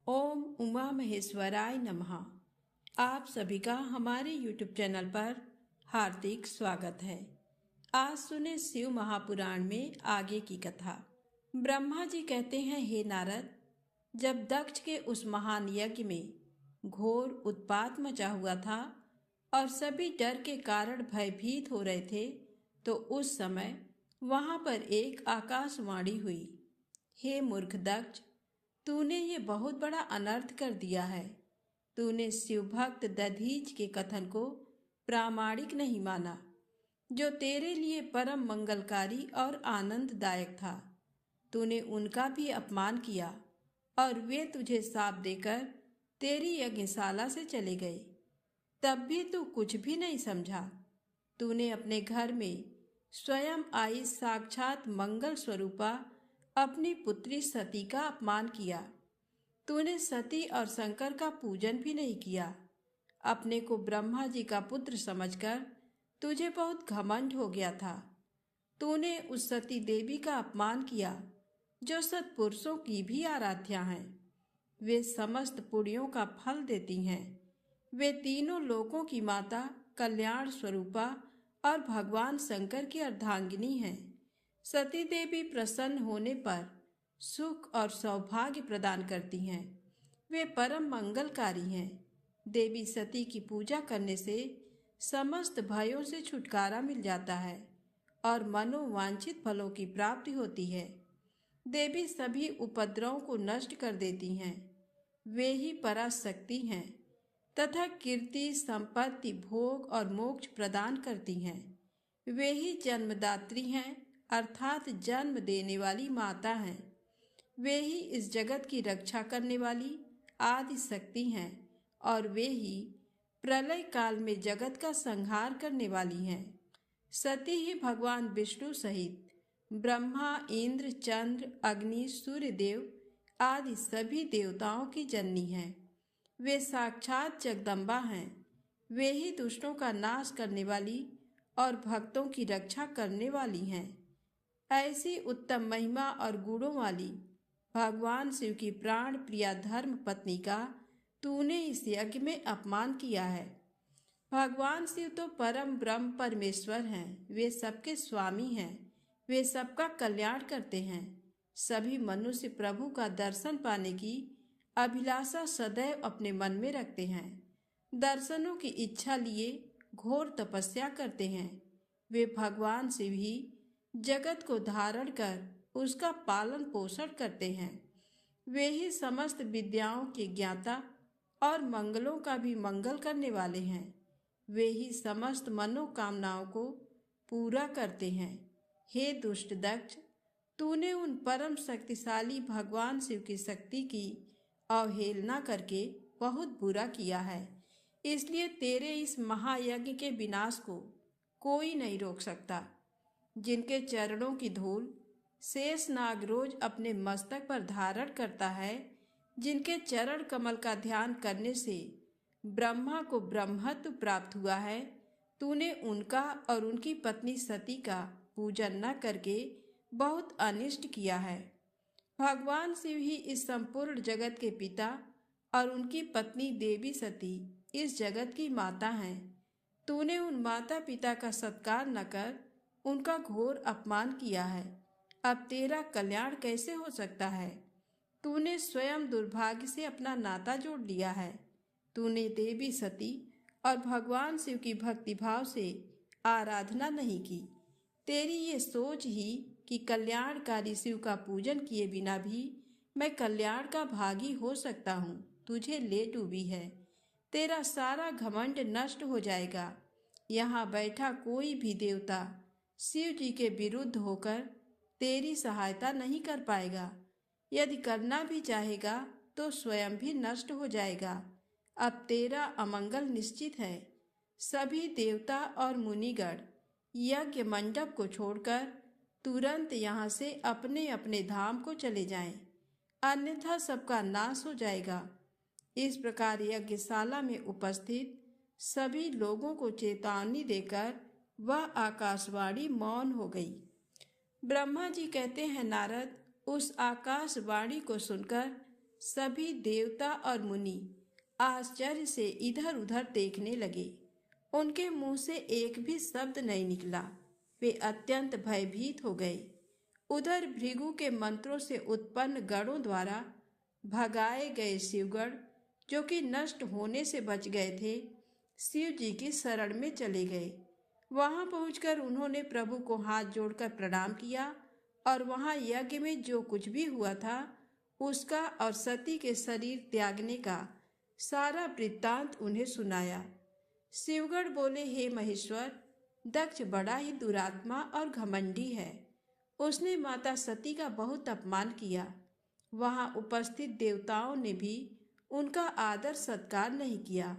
ओम उमा महेश्वराय नमः। आप सभी का हमारे YouTube चैनल पर हार्दिक स्वागत है। आज सुने शिव महापुराण में आगे की कथा। ब्रह्मा जी कहते हैं, हे नारद, जब दक्ष के उस महान यज्ञ में घोर उत्पात मचा हुआ था और सभी डर के कारण भयभीत हो रहे थे, तो उस समय वहां पर एक आकाशवाणी हुई, हे मूर्ख दक्ष, तूने ये बहुत बड़ा अनर्थ कर दिया है। तूने शिव भक्त दधीच के कथन को प्रामाणिक नहीं माना, जो तेरे लिए परम मंगलकारी और आनंददायक था। तूने उनका भी अपमान किया और वे तुझे शाप देकर तेरी यज्ञशाला से चले गए। तब भी तू कुछ भी नहीं समझा। तूने अपने घर में स्वयं आई साक्षात मंगल स्वरूपा अपनी पुत्री सती का अपमान किया। तूने सती और शंकर का पूजन भी नहीं किया। अपने को ब्रह्मा जी का पुत्र समझकर तुझे बहुत घमंड हो गया था। तूने उस सती देवी का अपमान किया जो सत्पुरुषों की भी आराध्या हैं। वे समस्त पुण्यों का फल देती हैं। वे तीनों लोकों की माता, कल्याण स्वरूपा और भगवान शंकर की अर्धांगिनी हैं। सती देवी प्रसन्न होने पर सुख और सौभाग्य प्रदान करती हैं। वे परम मंगलकारी हैं। देवी सती की पूजा करने से समस्त भयों से छुटकारा मिल जाता है और मनोवांछित फलों की प्राप्ति होती है। देवी सभी उपद्रवों को नष्ट कर देती हैं। वे ही पराशक्ति हैं तथा कीर्ति, संपत्ति, भोग और मोक्ष प्रदान करती हैं। वे ही जन्मदात्री हैं, अर्थात जन्म देने वाली माता हैं। वे ही इस जगत की रक्षा करने वाली आदि शक्ति हैं और वे ही प्रलय काल में जगत का संहार करने वाली हैं। सती ही भगवान विष्णु सहित ब्रह्मा, इंद्र, चंद्र, अग्नि, सूर्यदेव आदि सभी देवताओं की जननी हैं। वे साक्षात जगदम्बा हैं। वे ही दुष्टों का नाश करने वाली और भक्तों की रक्षा करने वाली हैं। ऐसी उत्तम महिमा और गुणों वाली भगवान शिव की प्राण प्रिया धर्म पत्नी का तूने इस यज्ञ में अपमान किया है। भगवान शिव तो परम ब्रह्म परमेश्वर हैं। वे सबके स्वामी हैं। वे सबका कल्याण करते हैं। सभी मनुष्य प्रभु का दर्शन पाने की अभिलाषा सदैव अपने मन में रखते हैं। दर्शनों की इच्छा लिए घोर तपस्या करते हैं। वे भगवान शिव ही जगत को धारण कर उसका पालन पोषण करते हैं। वे ही समस्त विद्याओं के ज्ञाता और मंगलों का भी मंगल करने वाले हैं। वे ही समस्त मनोकामनाओं को पूरा करते हैं। हे दुष्ट दक्ष, तूने उन परम शक्तिशाली भगवान शिव की शक्ति की अवहेलना करके बहुत बुरा किया है। इसलिए तेरे इस महायज्ञ के विनाश को कोई नहीं रोक सकता। जिनके चरणों की धूल शेष नाग रोज अपने मस्तक पर धारण करता है, जिनके चरण कमल का ध्यान करने से ब्रह्मा को ब्रह्मत्व प्राप्त हुआ है, तूने उनका और उनकी पत्नी सती का पूजन न करके बहुत अनिष्ट किया है। भगवान शिव ही इस संपूर्ण जगत के पिता और उनकी पत्नी देवी सती इस जगत की माता हैं। तूने उन माता पिता का सत्कार न कर उनका घोर अपमान किया है। अब तेरा कल्याण कैसे हो सकता है? तूने स्वयं दुर्भाग्य से अपना नाता जोड़ लिया है। तूने देवी सती और भगवान शिव की भक्तिभाव से आराधना नहीं की। तेरी ये सोच ही कि कल्याणकारी शिव का पूजन किए बिना भी मैं कल्याण का भागी हो सकता हूँ, तुझे ले डूबी है। तेरा सारा घमंड नष्ट हो जाएगा। यहाँ बैठा कोई भी देवता शिव जी के विरुद्ध होकर तेरी सहायता नहीं कर पाएगा। यदि करना भी चाहेगा तो स्वयं भी नष्ट हो जाएगा। अब तेरा अमंगल निश्चित है। सभी देवता और मुनिगण यज्ञ मंडप को छोड़कर तुरंत यहाँ से अपने अपने धाम को चले जाएं, अन्यथा सबका नाश हो जाएगा। इस प्रकार यज्ञशाला में उपस्थित सभी लोगों को चेतावनी देकर वह आकाशवाणी मौन हो गई। ब्रह्मा जी कहते हैं, नारद, उस आकाशवाणी को सुनकर सभी देवता और मुनि आश्चर्य से इधर उधर देखने लगे। उनके मुंह से एक भी शब्द नहीं निकला। वे अत्यंत भयभीत हो गए। उधर भृगु के मंत्रों से उत्पन्न गणों द्वारा भगाए गए शिवगण, जो कि नष्ट होने से बच गए थे, शिव जी की शरण में चले गए। वहां पहुंचकर उन्होंने प्रभु को हाथ जोड़कर प्रणाम किया और वहां यज्ञ में जो कुछ भी हुआ था उसका और सती के शरीर त्यागने का सारा वृत्तांत उन्हें सुनाया। शिवगण बोले, हे महेश्वर, दक्ष बड़ा ही दुरात्मा और घमंडी है। उसने माता सती का बहुत अपमान किया। वहां उपस्थित देवताओं ने भी उनका आदर सत्कार नहीं किया।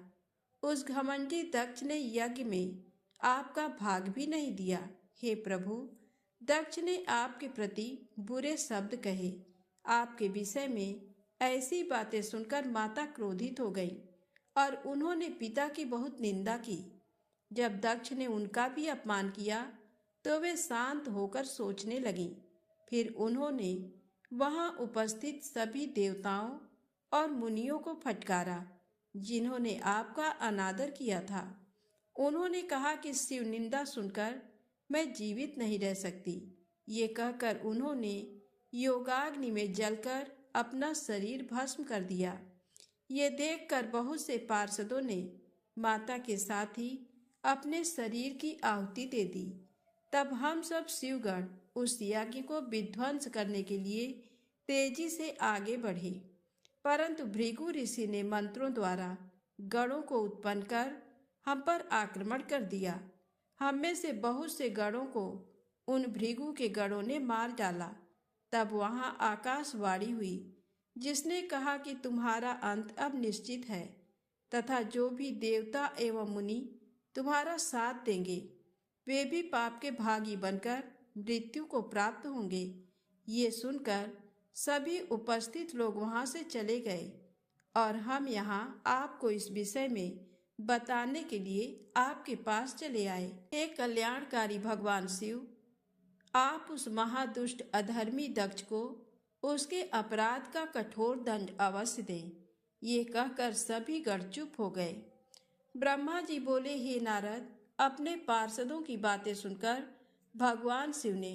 उस घमंडी दक्ष ने यज्ञ में आपका भाग भी नहीं दिया। हे प्रभु, दक्ष ने आपके प्रति बुरे शब्द कहे। आपके विषय में ऐसी बातें सुनकर माता क्रोधित हो गई और उन्होंने पिता की बहुत निंदा की। जब दक्ष ने उनका भी अपमान किया तो वे शांत होकर सोचने लगीं। फिर उन्होंने वहां उपस्थित सभी देवताओं और मुनियों को फटकारा जिन्होंने आपका अनादर किया था। उन्होंने कहा कि शिव निंदा सुनकर मैं जीवित नहीं रह सकती। ये कहकर उन्होंने योगाग्नि में जलकर अपना शरीर भस्म कर दिया। ये देखकर बहुत से पार्षदों ने माता के साथ ही अपने शरीर की आहुति दे दी। तब हम सब शिवगण उस यज्ञ को विध्वंस करने के लिए तेजी से आगे बढ़े, परंतु भृगु ऋषि ने मंत्रों द्वारा गणों को उत्पन्न कर हम पर आक्रमण कर दिया। हम में से बहुत से गणों को उन भृगु के गणों ने मार डाला। तब वहां आकाशवाणी हुई जिसने कहा कि तुम्हारा अंत अब निश्चित है तथा जो भी देवता एवं मुनि तुम्हारा साथ देंगे वे भी पाप के भागी बनकर मृत्यु को प्राप्त होंगे। ये सुनकर सभी उपस्थित लोग वहां से चले गए और हम यहाँ आपको इस विषय में बताने के लिए आपके पास चले आए। हे कल्याणकारी भगवान शिव, आप उस महादुष्ट अधर्मी दक्ष को उसके अपराध का कठोर दंड अवश्य दें। ये कहकर सभी गण चुप हो गए। ब्रह्मा जी बोले, हे नारद, अपने पार्षदों की बातें सुनकर भगवान शिव ने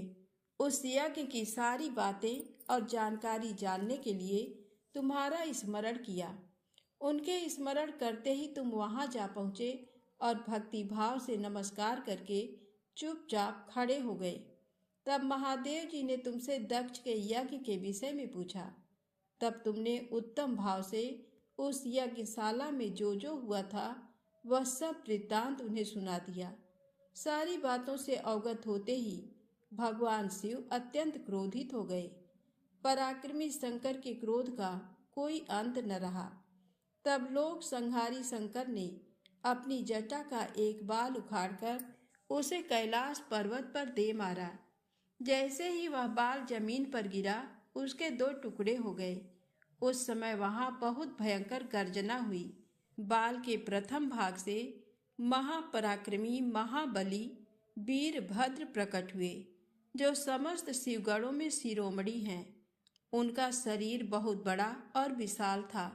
उस यज्ञ की सारी बातें और जानकारी जानने के लिए तुम्हारा स्मरण किया। उनके स्मरण करते ही तुम वहां जा पहुँचे और भक्ति भाव से नमस्कार करके चुपचाप खड़े हो गए। तब महादेव जी ने तुमसे दक्ष के यज्ञ के विषय में पूछा। तब तुमने उत्तम भाव से उस यज्ञशाला में जो हुआ था वह सब वृत्तांत उन्हें सुना दिया। सारी बातों से अवगत होते ही भगवान शिव अत्यंत क्रोधित हो गए। पराक्रमी शंकर के क्रोध का कोई अंत न रहा। तब लोक संहारी शंकर ने अपनी जटा का एक बाल उखाड़कर उसे कैलाश पर्वत पर दे मारा। जैसे ही वह बाल जमीन पर गिरा उसके 2 टुकड़े हो गए। उस समय वहां बहुत भयंकर गर्जना हुई। बाल के प्रथम भाग से महापराक्रमी महाबली वीरभद्र प्रकट हुए, जो समस्त शिवगणों में शिरोमणि हैं। उनका शरीर बहुत बड़ा और विशाल था।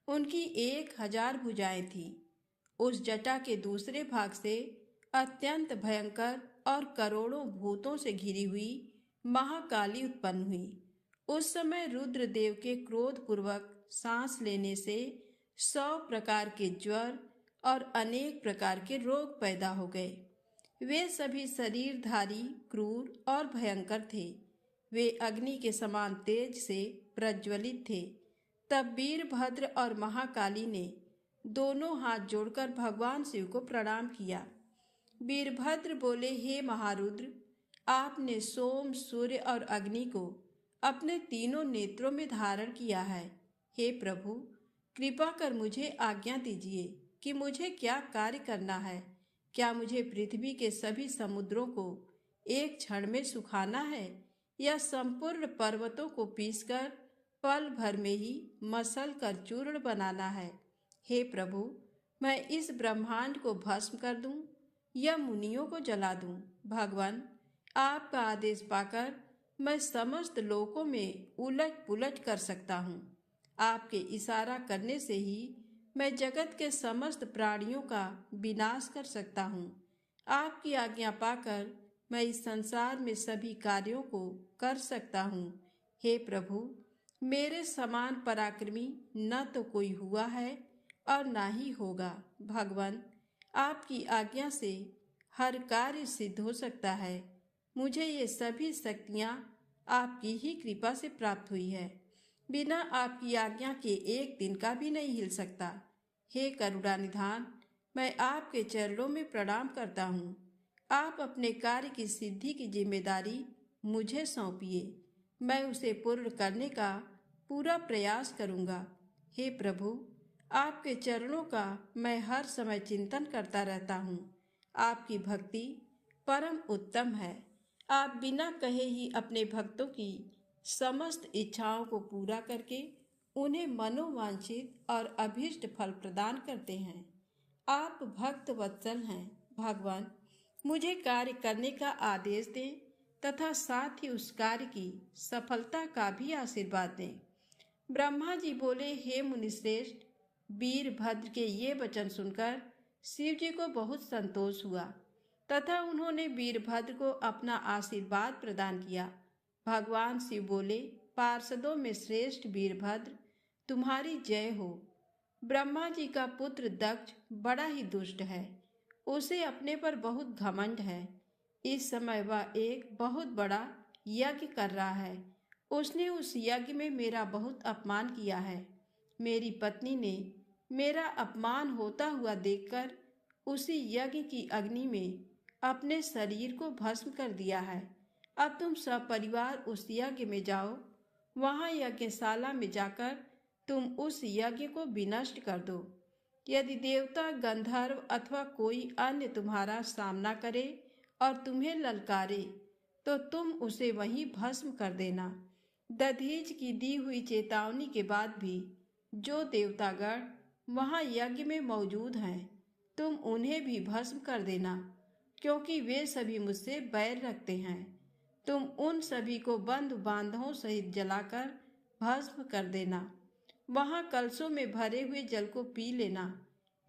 उनकी 1000 भुजाएं थीं। उस जटा के दूसरे भाग से अत्यंत भयंकर और करोड़ों भूतों से घिरी हुई महाकाली उत्पन्न हुई। उस समय रुद्रदेव के क्रोध पूर्वक सांस लेने से 100 प्रकार के ज्वर और अनेक प्रकार के रोग पैदा हो गए। वे सभी शरीरधारी, क्रूर और भयंकर थे। वे अग्नि के समान तेज से प्रज्वलित थे। तब वीरभद्र और महाकाली ने दोनों हाथ जोड़कर भगवान शिव को प्रणाम किया। वीरभद्र बोले, हे महारुद्र, आपने सोम, सूर्य और अग्नि को अपने तीनों नेत्रों में धारण किया है। हे प्रभु, कृपा कर मुझे आज्ञा दीजिए कि मुझे क्या कार्य करना है। क्या मुझे पृथ्वी के सभी समुद्रों को एक क्षण में सुखाना है या संपूर्ण पर्वतों को पीसकर पल भर में ही मसल कर चूर्ण बनाना है। हे प्रभु, मैं इस ब्रह्मांड को भस्म कर दूं या मुनियों को जला दूं। भगवान, आपका आदेश पाकर मैं समस्त लोकों में उलट पुलट कर सकता हूँ। आपके इशारा करने से ही मैं जगत के समस्त प्राणियों का विनाश कर सकता हूँ। आपकी आज्ञा पाकर मैं इस संसार में सभी कार्यों को कर सकता हूँ। हे प्रभु, मेरे समान पराक्रमी न तो कोई हुआ है और ना ही होगा। भगवान, आपकी आज्ञा से हर कार्य सिद्ध हो सकता है। मुझे ये सभी शक्तियाँ आपकी ही कृपा से प्राप्त हुई है। बिना आपकी आज्ञा के एक दिन का भी नहीं हिल सकता। हे करुणा निधान, मैं आपके चरणों में प्रणाम करता हूँ। आप अपने कार्य की सिद्धि की जिम्मेदारी मुझे सौंपिए। मैं उसे पूर्ण करने का पूरा प्रयास करूँगा। हे प्रभु, आपके चरणों का मैं हर समय चिंतन करता रहता हूँ। आपकी भक्ति परम उत्तम है। आप बिना कहे ही अपने भक्तों की समस्त इच्छाओं को पूरा करके उन्हें मनोवांछित और अभीष्ट फल प्रदान करते हैं। आप भक्त वत्सल हैं। भगवान, मुझे कार्य करने का आदेश दें तथा साथ ही उस कार्य की सफलता का भी आशीर्वाद दें। ब्रह्मा जी बोले, हे मुनिश्रेष्ठ, वीरभद्र के ये वचन सुनकर शिव जी को बहुत संतोष हुआ तथा उन्होंने वीरभद्र को अपना आशीर्वाद प्रदान किया। भगवान शिव बोले, पार्षदों में श्रेष्ठ वीरभद्र, तुम्हारी जय हो। ब्रह्मा जी का पुत्र दक्ष बड़ा ही दुष्ट है। उसे अपने पर बहुत घमंड है। इस समय वह एक बहुत बड़ा यज्ञ कर रहा है। उसने उस यज्ञ में मेरा बहुत अपमान किया है। मेरी पत्नी ने मेरा अपमान होता हुआ देखकर उसी यज्ञ की अग्नि में अपने शरीर को भस्म कर दिया है। अब तुम सपरिवार उस यज्ञ में जाओ। वहाँ यज्ञशाला में जाकर तुम उस यज्ञ को विनष्ट कर दो। यदि देवता, गंधर्व अथवा कोई अन्य तुम्हारा सामना करे और तुम्हें ललकारे तो तुम उसे वहीं भस्म कर देना। दधीच की दी हुई चेतावनी के बाद भी जो देवतागण वहाँ यज्ञ में मौजूद हैं, तुम उन्हें भी भस्म कर देना, क्योंकि वे सभी मुझसे बैर रखते हैं। तुम उन सभी को बंधु बांधवों सहित जलाकर भस्म कर देना। वहाँ कलशों में भरे हुए जल को पी लेना।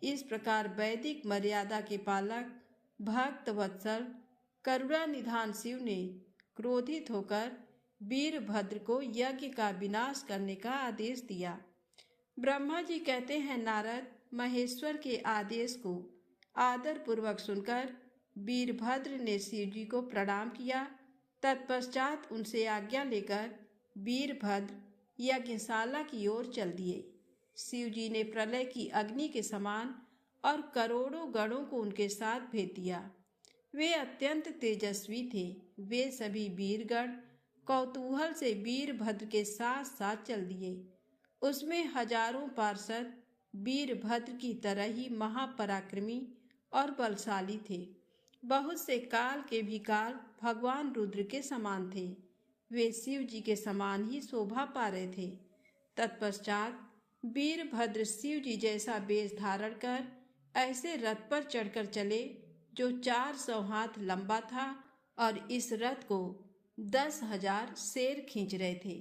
इस प्रकार वैदिक मर्यादा के पालक भक्त वत्सल करुणा निधान शिव ने क्रोधित होकर वीरभद्र को यज्ञ का विनाश करने का आदेश दिया। ब्रह्मा जी कहते हैं, नारद, महेश्वर के आदेश को आदर पूर्वक सुनकर वीरभद्र ने शिव जी को प्रणाम किया। तत्पश्चात उनसे आज्ञा लेकर वीरभद्र यज्ञशाला की ओर चल दिए। शिव जी ने प्रलय की अग्नि के समान और करोड़ों गणों को उनके साथ भेज दिया। वे अत्यंत तेजस्वी थे। वे सभी वीरगण कौतूहल से वीरभद्र के साथ साथ चल दिए। उसमें हजारों पार्षद वीरभद्र की तरह ही महापराक्रमी और बलशाली थे। बहुत से काल के भी काल भगवान रुद्र के समान थे। वे शिव जी के समान ही शोभा पा रहे थे। तत्पश्चात वीरभद्र शिव जी जैसा वेश धारण कर ऐसे रथ पर चढ़कर चले जो 400 हाथ लंबा था और इस रथ को 10,000 शेर खींच रहे थे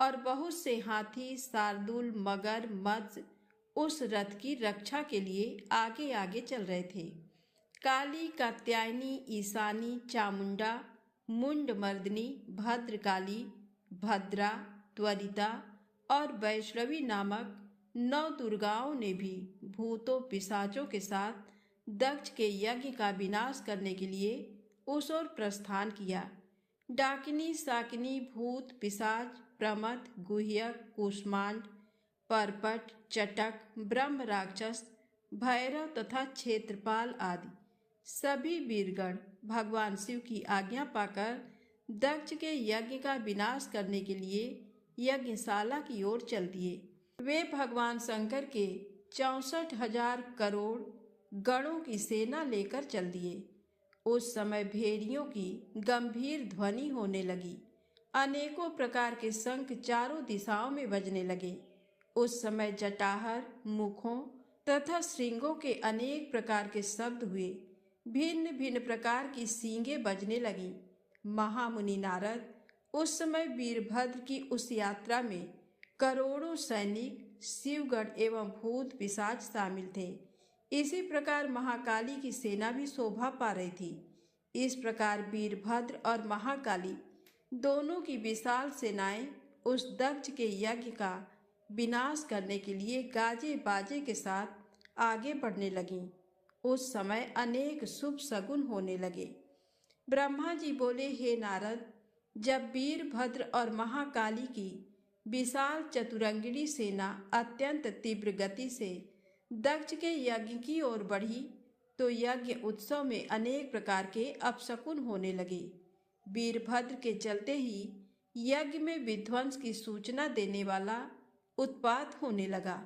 और बहुत से हाथी, शार्दूल, मगर, मत्स्य उस रथ की रक्षा के लिए आगे आगे चल रहे थे। काली, कात्यायनी, ईशानी, चामुंडा, मुंडमर्दिनी, भद्रकाली, भद्रा, त्वरिता और वैष्णवी नामक 9 दुर्गाओं ने भी भूतों पिशाचों के साथ दक्ष के यज्ञ का विनाश करने के लिए उस ओर प्रस्थान किया। डाकिनी, शाकिनी, भूत, पिशाच, प्रमथ, गुह्यक, कूष्मांड, परपट, चटक, ब्रह्म राक्षस, भैरव तथा क्षेत्रपाल आदि सभी वीरगण भगवान शिव की आज्ञा पाकर दक्ष के यज्ञ का विनाश करने के लिए यज्ञशाला की ओर चल दिए। वे भगवान शंकर के 64,000 करोड़ गणों की सेना लेकर चल दिए। उस समय भेड़ियों की गंभीर ध्वनि होने लगी। अनेकों प्रकार के शंख चारों दिशाओं में बजने लगे। उस समय जटाहर, मुखों तथा श्रृंगों के अनेक प्रकार के शब्द हुए। भिन्न भिन्न प्रकार की सींगें बजने लगीं। महामुनि नारद उस समय वीरभद्र की उस यात्रा में करोड़ों सैनिक, शिवगढ़ एवं भूत पिशाच शामिल थे। इसी प्रकार महाकाली की सेना भी शोभा पा रही थी। इस प्रकार वीरभद्र और महाकाली दोनों की विशाल सेनाएं उस दक्ष के यज्ञ का विनाश करने के लिए गाजे बाजे के साथ आगे बढ़ने लगीं। उस समय अनेक शुभ शगुन होने लगे। ब्रह्मा जी बोले, हे नारद, जब वीरभद्र और महाकाली की विशाल चतुरंगिणी सेना अत्यंत तीव्र गति से दक्ष के यज्ञ की ओर बढ़ी तो यज्ञ उत्सव में अनेक प्रकार के अपशकुन होने लगे। वीरभद्र के चलते ही यज्ञ में विध्वंस की सूचना देने वाला उत्पात होने लगा।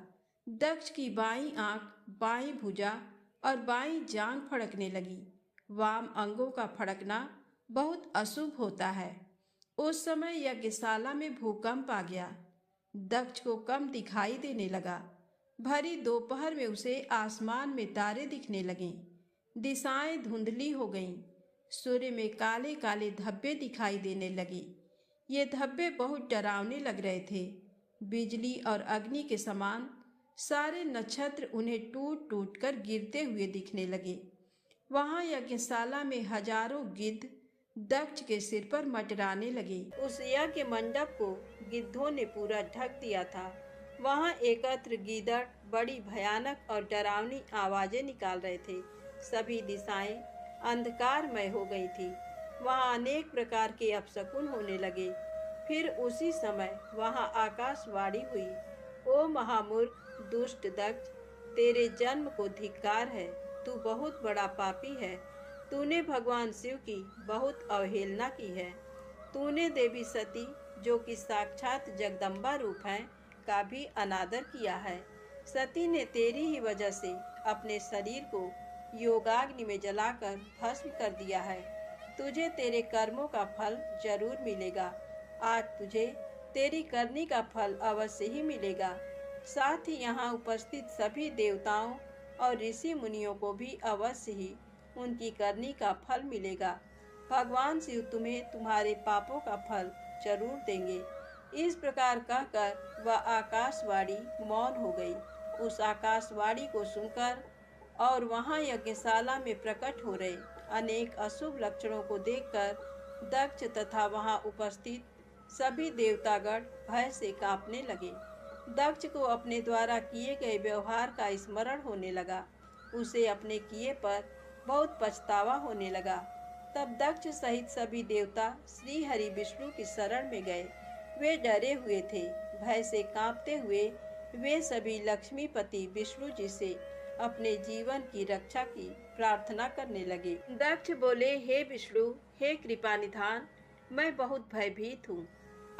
दक्ष की बाईं आंख, बाईं भुजा और बाईं जांघ फड़कने लगी। वाम अंगों का फड़कना बहुत अशुभ होता है। उस समय यज्ञशाला में भूकंप आ गया। दक्ष को कम दिखाई देने लगा। भरी दोपहर में उसे आसमान में तारे दिखने लगे। दिशाएं धुंधली हो गईं। सूर्य में काले काले धब्बे दिखाई देने लगे। ये धब्बे बहुत डरावने लग रहे थे। बिजली और अग्नि के समान सारे नक्षत्र उन्हें टूट टूट कर गिरते हुए दिखने लगे। वहां यज्ञशाला में हजारों गिद्ध दक्ष के सिर पर मंडराने लगे। उस यज्ञ मंडप को गिद्धों ने पूरा ढक दिया था। वहां एकत्र गीदड़ बड़ी भयानक और डरावनी आवाजें निकाल रहे थे। सभी दिशाएं अंधकारमय हो गई थी। वहां अनेक प्रकार के अपशकुन होने लगे। फिर उसी समय वहां आकाशवाणी हुई, ओ महामूर्ख दुष्ट दक्ष, तेरे जन्म को धिक्कार है। तू बहुत बड़ा पापी है। तूने भगवान शिव की बहुत अवहेलना की है। तूने देवी सती, जो कि साक्षात जगदम्बा रूप है, का भी अनादर किया है। सती ने तेरी ही वजह से अपने शरीर को योगाग्नि में जलाकर भस्म कर दिया है। तुझे तेरे कर्मों का फल जरूर मिलेगा। आज तुझे तेरी करनी का फल अवश्य ही मिलेगा। साथ ही यहाँ उपस्थित सभी देवताओं और ऋषि मुनियों को भी अवश्य ही उनकी करनी का फल मिलेगा। भगवान शिव तुम्हें तुम्हारे पापों का फल जरूर देंगे। इस प्रकार कहकर वह आकाशवाणी मौन हो गई। उस आकाशवाणी को सुनकर और वहाँ यज्ञशाला में प्रकट हो रहे अनेक अशुभ लक्षणों को देखकर दक्ष तथा वहाँ उपस्थित सभी देवतागण भय से कांपने लगे। दक्ष को अपने द्वारा किए गए व्यवहार का स्मरण होने लगा। उसे अपने किए पर बहुत पछतावा होने लगा। तब दक्ष सहित सभी देवता श्री हरि विष्णु की शरण में गए। वे डरे हुए थे। भय से कांपते हुए वे सभी लक्ष्मीपति विष्णु जी से अपने जीवन की रक्षा की प्रार्थना करने लगे। दक्ष बोले, हे विष्णु, हे कृपा निधान, मैं बहुत भयभीत हूँ।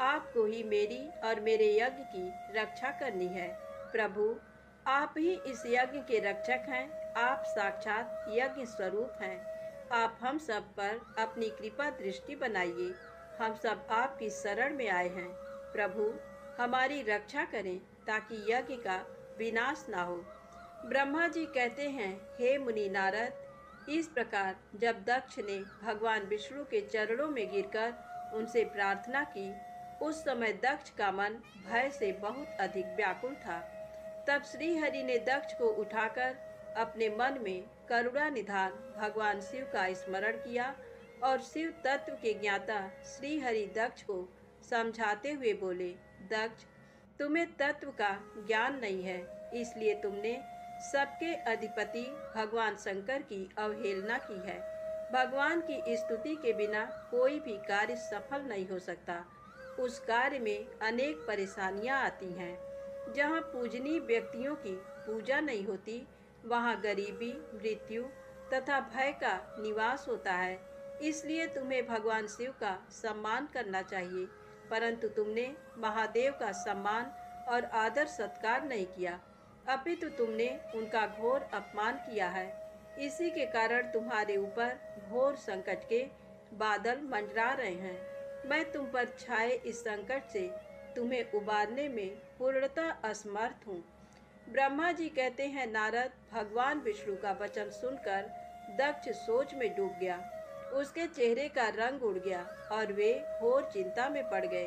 आपको ही मेरी और मेरे यज्ञ की रक्षा करनी है। प्रभु, आप ही इस यज्ञ के रक्षक हैं। आप साक्षात यज्ञ स्वरूप हैं। आप हम सब पर अपनी कृपा दृष्टि बनाइए। हम सब आपकी शरण में आए हैं। प्रभु, हमारी रक्षा करें ताकि यज्ञ का विनाश ना हो। ब्रह्मा जी कहते हैं, हे मुनि नारद, इस प्रकार जब दक्ष ने भगवान विष्णु के चरणों में गिरकर उनसे प्रार्थना की, उस समय दक्ष का मन भय से बहुत अधिक व्याकुल था। तब श्री हरि ने दक्ष को उठाकर अपने मन में करुणा निधान भगवान शिव का स्मरण किया और शिव तत्व के ज्ञाता श्री हरि दक्ष को समझाते हुए बोले, दक्ष, तुम्हें तत्व का ज्ञान नहीं है, इसलिए तुमने सबके अधिपति भगवान शंकर की अवहेलना की है। भगवान की स्तुति के बिना कोई भी कार्य सफल नहीं हो सकता। उस कार्य में अनेक परेशानियां आती हैं। जहां पूजनीय व्यक्तियों की पूजा नहीं होती, वहां गरीबी, मृत्यु तथा भय का निवास होता है। इसलिए तुम्हें भगवान शिव का सम्मान करना चाहिए, परंतु तुमने महादेव का सम्मान और आदर सत्कार नहीं किया, अपितु तुमने उनका घोर अपमान किया है। इसी के कारण तुम्हारे ऊपर घोर संकट के बादल मंडरा रहे हैं। मैं तुम पर छाए इस संकट से तुम्हें उबारने में पूर्णतः असमर्थ हूँ। ब्रह्मा जी कहते हैं, नारद, भगवान विष्णु का वचन सुनकर दक्ष सोच में डूब गया। उसके चेहरे का रंग उड़ गया और वे घोर चिंता में पड़ गए।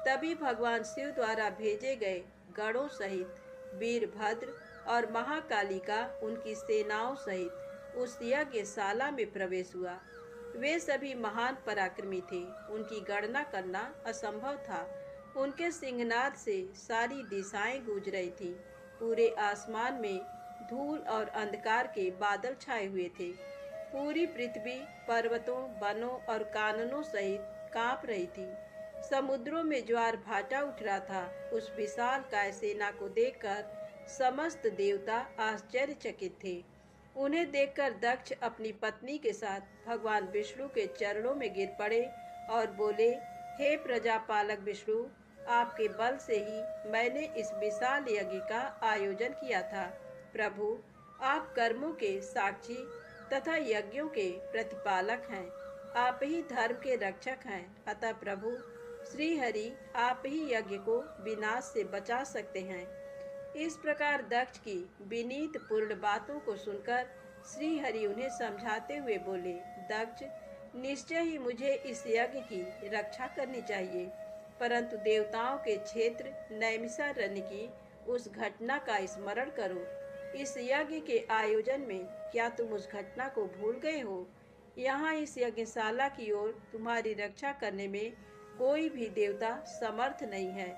तभी भगवान शिव द्वारा भेजे गए गणों सहित वीरभद्र और महाकालिका उनकी सेनाओं सहित उस यज्ञशाला में प्रवेश हुआ। वे सभी महान पराक्रमी थे, उनकी गणना करना असंभव था। उनके सिंहनाद से सारी दिशाएं गूंज रही थी। पूरे आसमान में धूल और अंधकार के बादल छाए हुए थे। पूरी पृथ्वी पर्वतों, वनों और काननों सहित कांप रही थी। समुद्रों में ज्वार भाटा उठ रहा था। उस विशाल काय सेना को देखकर समस्त देवता आश्चर्यचकित थे। उन्हें देखकर दक्ष अपनी पत्नी के साथ भगवान विष्णु के चरणों में गिर पड़े और बोले, हे प्रजापालक विष्णु, आपके बल से ही मैंने इस विशाल यज्ञ का आयोजन किया था। प्रभु, आप कर्मों के साक्षी तथा यज्ञों के प्रतिपालक हैं। आप ही धर्म के रक्षक हैं। अतः प्रभु श्री हरि, आप ही यज्ञ को विनाश से बचा सकते हैं। इस प्रकार दक्ष की विनीत पूर्ण बातों को सुनकर श्री हरि उन्हें समझाते हुए बोले, दक्ष, निश्चय ही मुझे इस यज्ञ की रक्षा करनी चाहिए, परंतु देवताओं के क्षेत्र नैमिषारण्य की उस घटना का स्मरण करो। इस यज्ञ के आयोजन में क्या तुम उस घटना को भूल गए हो? यहाँ इस यज्ञशाला की ओर तुम्हारी रक्षा करने में कोई भी देवता समर्थ नहीं है।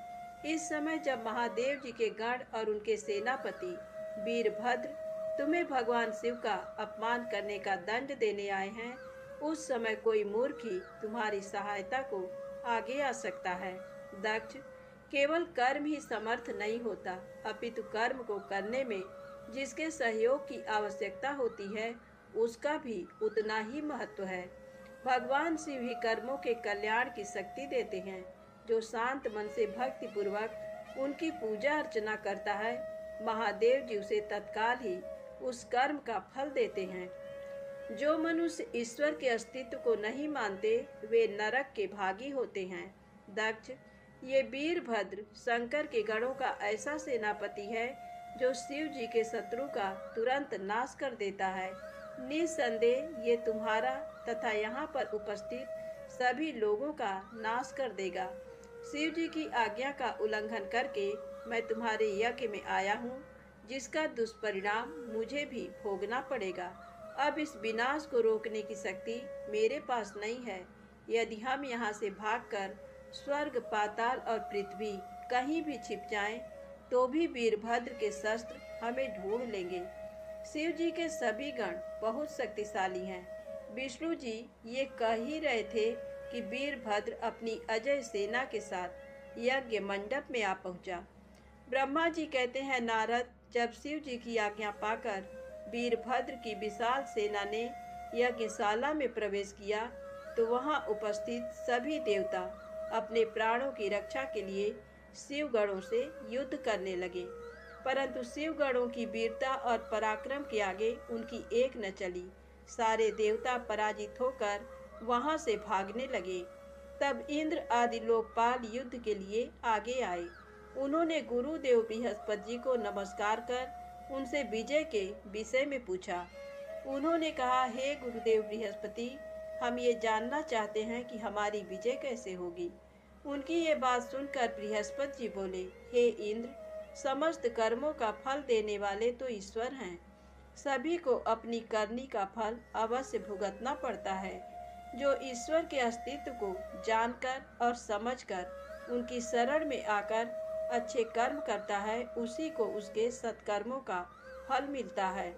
इस समय जब महादेव जी के गण और उनके सेनापति वीरभद्र तुम्हें भगवान शिव का अपमान करने का दंड देने आए हैं, उस समय कोई मूर्ख ही तुम्हारी सहायता को आगे आ सकता है। दक्ष, केवल कर्म ही समर्थ नहीं होता, अपितु कर्म को करने में जिसके सहयोग की आवश्यकता होती है उसका भी उतना ही महत्व है। भगवान शिव ही कर्मों के कल्याण की शक्ति देते हैं। जो शांत मन से भक्ति पूर्वक उनकी पूजा अर्चना करता है, महादेव जी उसे तत्काल ही उस कर्म का फल देते हैं। जो मनुष्य ईश्वर के अस्तित्व को नहीं मानते वे नरक के भागी होते हैं। दक्ष, ये वीरभद्र शंकर के गणों का ऐसा सेनापति है जो शिव जी के शत्रु का तुरंत नाश कर देता है। निस्संदेह ये तुम्हारा तथा यहाँ पर उपस्थित सभी लोगों का नाश कर देगा। शिव जी की आज्ञा का उल्लंघन करके मैं तुम्हारे यज्ञ में आया हूँ, जिसका दुष्परिणाम मुझे भी भोगना पड़ेगा। अब इस विनाश को रोकने की शक्ति मेरे पास नहीं है। यदि हम यहाँ से भागकर स्वर्ग, पाताल और पृथ्वी कहीं भी छिप जाएं, तो भी वीरभद्र के शस्त्र हमें ढूंढ लेंगे। शिव जी के सभी गण बहुत शक्तिशाली हैं। विष्णु जी ये कह ही रहे थे कि वीरभद्र अपनी अजय सेना के साथ यज्ञ मंडप में आ पहुंचा। ब्रह्मा जी कहते हैं, नारद, जब शिव जी की आज्ञा पाकर वीरभद्र की विशाल सेना ने यज्ञशाला में प्रवेश किया तो वहां उपस्थित सभी देवता अपने प्राणों की रक्षा के लिए शिवगणों से युद्ध करने लगे, परंतु शिवगणों की वीरता और पराक्रम के आगे उनकी एक न चली। सारे देवता पराजित होकर वहां से भागने लगे। तब इंद्र आदि लोकपाल युद्ध के लिए आगे आए। उन्होंने गुरुदेव बृहस्पति जी को नमस्कार कर उनसे विजय के विषय में पूछा। उन्होंने कहा, हे गुरुदेव बृहस्पति, हम ये जानना चाहते हैं कि हमारी विजय कैसे होगी। उनकी ये बात सुनकर बृहस्पति जी बोले, हे इंद्र, समस्त कर्मों का फल देने वाले तो ईश्वर हैं। सभी को अपनी करनी का फल अवश्य भुगतना पड़ता है। जो ईश्वर के अस्तित्व को जानकर और समझकर उनकी शरण में आकर अच्छे कर्म करता है, उसी को उसके सत्कर्मों का फल मिलता है।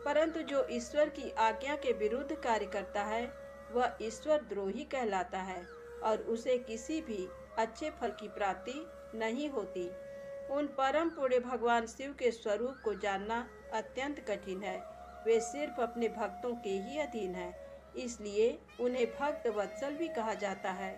परंतु जो ईश्वर की आज्ञा के विरुद्ध कार्य करता है वह ईश्वर द्रोही कहलाता है और उसे किसी भी अच्छे फल की प्राप्ति नहीं होती। उन परम पुण्य भगवान शिव के स्वरूप को जानना अत्यंत कठिन है। वे सिर्फ अपने भक्तों के ही अधीन हैं, इसलिए उन्हें भक्त वत्सल भी कहा जाता है।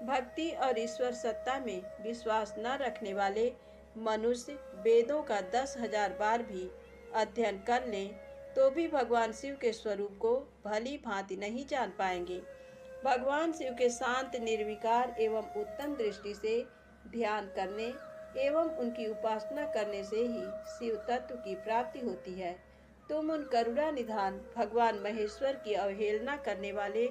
भक्ति और ईश्वर सत्ता में विश्वास न रखने वाले मनुष्य वेदों का 10,000 बार भी अध्ययन कर लें तो भी भगवान शिव के स्वरूप को भली भांति नहीं जान पाएंगे। भगवान शिव के शांत, निर्विकार एवं उत्तम दृष्टि से ध्यान करने एवं उनकी उपासना करने से ही शिव तत्व की प्राप्ति होती है। तुम उन करुणा निधान भगवान महेश्वर की अवहेलना करने वाले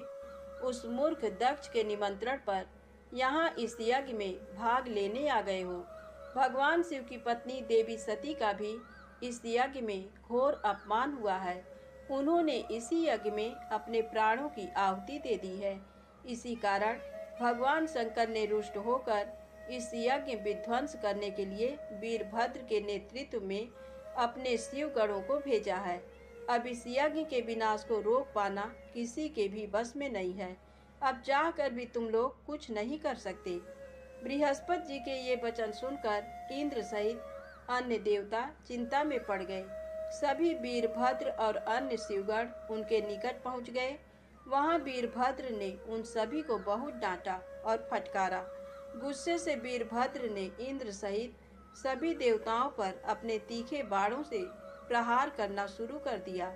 उस मूर्ख दक्ष के निमंत्रण पर यहाँ इस यज्ञ में भाग लेने आ गए हो। भगवान शिव की पत्नी देवी सती का भी इस यज्ञ में घोर अपमान हुआ है। उन्होंने इसी यज्ञ में अपने प्राणों की आहुति दे दी है। इसी कारण भगवान शंकर ने रुष्ट होकर इस यज्ञ विध्वंस करने के लिए वीरभद्र के नेतृत्व में अपने शिव गणों को भेजा है। अब इस यज्ञ के विनाश को रोक पाना किसी के भी बस में नहीं है। अब जाकर भी तुम लोग कुछ नहीं कर सकते। बृहस्पति जी के ये वचन सुनकर इंद्र सहित अन्य देवता चिंता में पड़ गए। सभी वीरभद्र और अन्य शिवगण उनके निकट पहुंच गए। वहां वीरभद्र ने उन सभी को बहुत डांटा और फटकारा। गुस्से से वीरभद्र ने इंद्र सहित सभी देवताओं पर अपने तीखे बाणों से प्रहार करना शुरू कर दिया।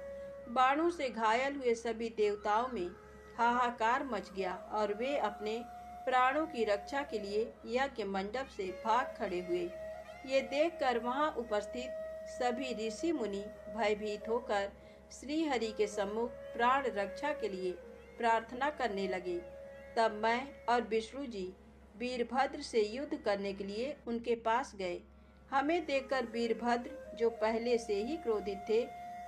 बाणों से घायल हुए सभी देवताओं में हाहाकार मच गया और वे अपने प्राणों की रक्षा के लिए यज्ञ मंडप से भाग खड़े हुए। ये देखकर वहां उपस्थित सभी ऋषि मुनि भयभीत होकर श्री हरि के सम्मुख प्राण रक्षा के लिए प्रार्थना करने लगे। तब मैं और विष्णु जी वीरभद्र से युद्ध करने के लिए उनके पास गए। हमें देखकर वीरभद्र, जो पहले से ही क्रोधित थे,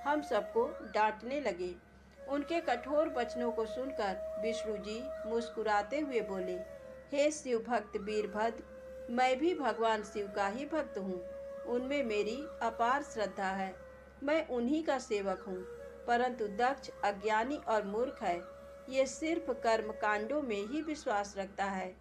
हम सबको डांटने लगे। उनके कठोर वचनों को सुनकर विष्णु जी मुस्कुराते हुए बोले, हे शिव भक्त वीरभद्र, मैं भी भगवान शिव का ही भक्त हूँ। उनमें मेरी अपार श्रद्धा है। मैं उन्हीं का सेवक हूँ। परंतु दक्ष अज्ञानी और मूर्ख है। ये सिर्फ कर्म कांडों में ही विश्वास रखता है।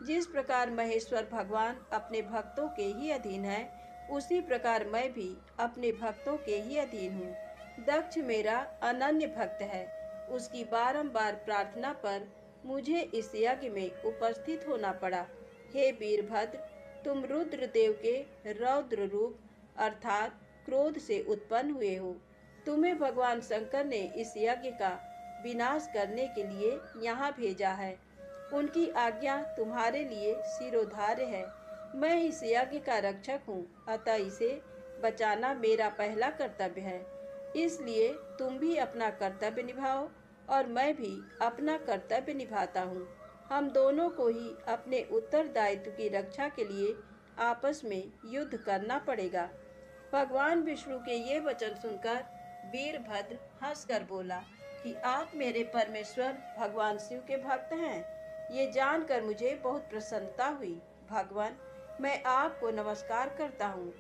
जिस प्रकार महेश्वर भगवान अपने भक्तों के ही अधीन है, उसी प्रकार मैं भी अपने भक्तों के ही अधीन हूँ। दक्ष मेरा अनन्य भक्त है। उसकी बारंबार प्रार्थना पर मुझे इस यज्ञ में उपस्थित होना पड़ा। हे वीरभद्र, तुम रुद्र देव के रौद्र रूप अर्थात क्रोध से उत्पन्न हुए हो। तुम्हें भगवान शंकर ने इस यज्ञ का विनाश करने के लिए यहाँ भेजा है। उनकी आज्ञा तुम्हारे लिए शिरोधार्य है। मैं इस यज्ञ का रक्षक हूँ, अतः इसे बचाना मेरा पहला कर्तव्य है। इसलिए तुम भी अपना कर्तव्य निभाओ और मैं भी अपना कर्तव्य निभाता हूँ। हम दोनों को ही अपने उत्तरदायित्व की रक्षा के लिए आपस में युद्ध करना पड़ेगा। भगवान विष्णु के ये वचन सुनकर वीरभद्र हंसकर बोला कि आप मेरे परमेश्वर भगवान शिव के भक्त हैं। ये जानकर मुझे बहुत प्रसन्नता हुई। भगवान, मैं आपको नमस्कार करता हूँ।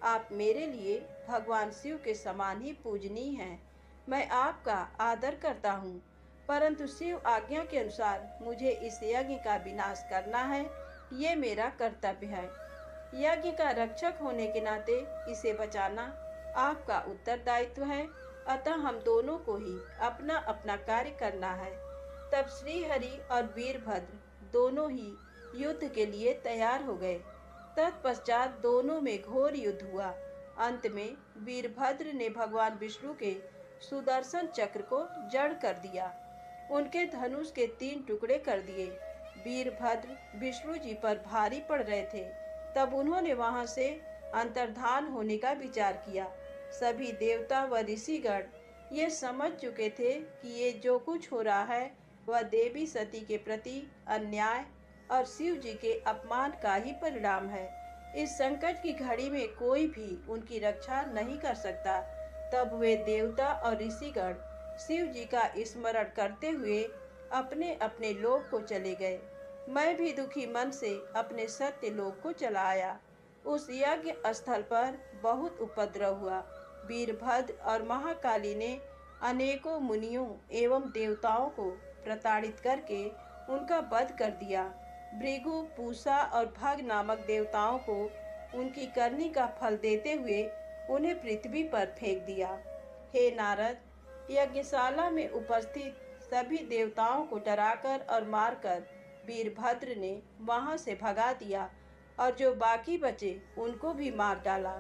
आप मेरे लिए भगवान शिव के समान ही पूजनीय हैं। मैं आपका आदर करता हूँ, परंतु शिव आज्ञा के अनुसार मुझे इस यज्ञ का विनाश करना है। ये मेरा कर्तव्य है। यज्ञ का रक्षक होने के नाते इसे बचाना आपका उत्तरदायित्व है। अतः हम दोनों को ही अपना अपना कार्य करना है। तब श्री हरि और वीरभद्र दोनों ही युद्ध के लिए तैयार हो गए। तत्पश्चात दोनों में घोर युद्ध हुआ। अंत में वीरभद्र ने भगवान विष्णु के सुदर्शन चक्र को जड़ कर दिया। उनके धनुष के 3 टुकड़े कर दिए। वीरभद्र विष्णु जी पर भारी पड़ रहे थे। तब उन्होंने वहां से अंतर्धान होने का विचार किया। सभी देवता व ऋषिगण ये समझ चुके थे कि ये जो कुछ हो रहा है वह देवी सती के प्रति अन्याय और शिव जी के अपमान का ही परिणाम है। इस संकट की घड़ी में कोई भी उनकी रक्षा नहीं कर सकता। तब वे देवता और ऋषिगण शिव जी का स्मरण करते हुए अपने अपने लोक को चले गए। मैं भी दुखी मन से अपने सत्य लोक को चला आया। उस यज्ञ स्थल पर बहुत उपद्रव हुआ। वीरभद्र और महाकाली ने अनेकों मुनियों एवं देवताओं को प्रताड़ित करके उनका वध कर दिया। भृगु, पूषा और भग नामक देवताओं को उनकी करनी का फल देते हुए उन्हें पृथ्वी पर फेंक दिया। हे नारद, यज्ञशाला में उपस्थित सभी देवताओं को डराकर और मारकर वीरभद्र ने वहां से भगा दिया और जो बाकी बचे उनको भी मार डाला।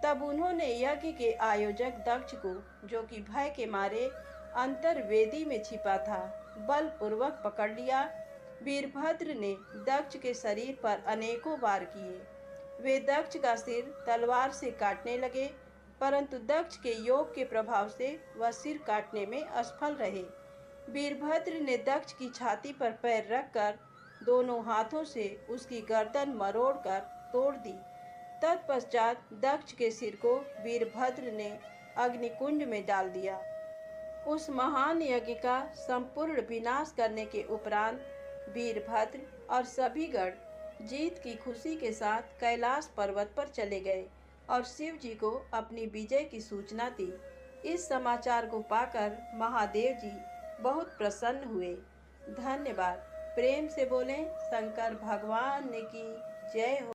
तब उन्होंने यज्ञ के आयोजक दक्ष को, जो कि भय के मारे अंतर्वेदी में छिपा था, बलपूर्वक पकड़ लिया। वीरभद्र ने दक्ष के शरीर पर अनेकों वार किए। वे दक्ष का सिर तलवार से काटने लगे, परंतु दक्ष के योग के प्रभाव से वह सिर काटने में असफल रहे। वीरभद्र ने दक्ष की छाती पर पैर रखकर दोनों हाथों से उसकी गर्दन मरोड़कर तोड़ दी। तत्पश्चात दक्ष के सिर को वीरभद्र ने अग्निकुंड में डाल दिया। उस महान यज्ञ का संपूर्ण विनाश करने के उपरांत वीरभद्र और सभी गण जीत की खुशी के साथ कैलाश पर्वत पर चले गए और शिव जी को अपनी विजय की सूचना दी। इस समाचार को पाकर महादेव जी बहुत प्रसन्न हुए। धन्यवाद। प्रेम से बोलें शंकर भगवान की जय हो।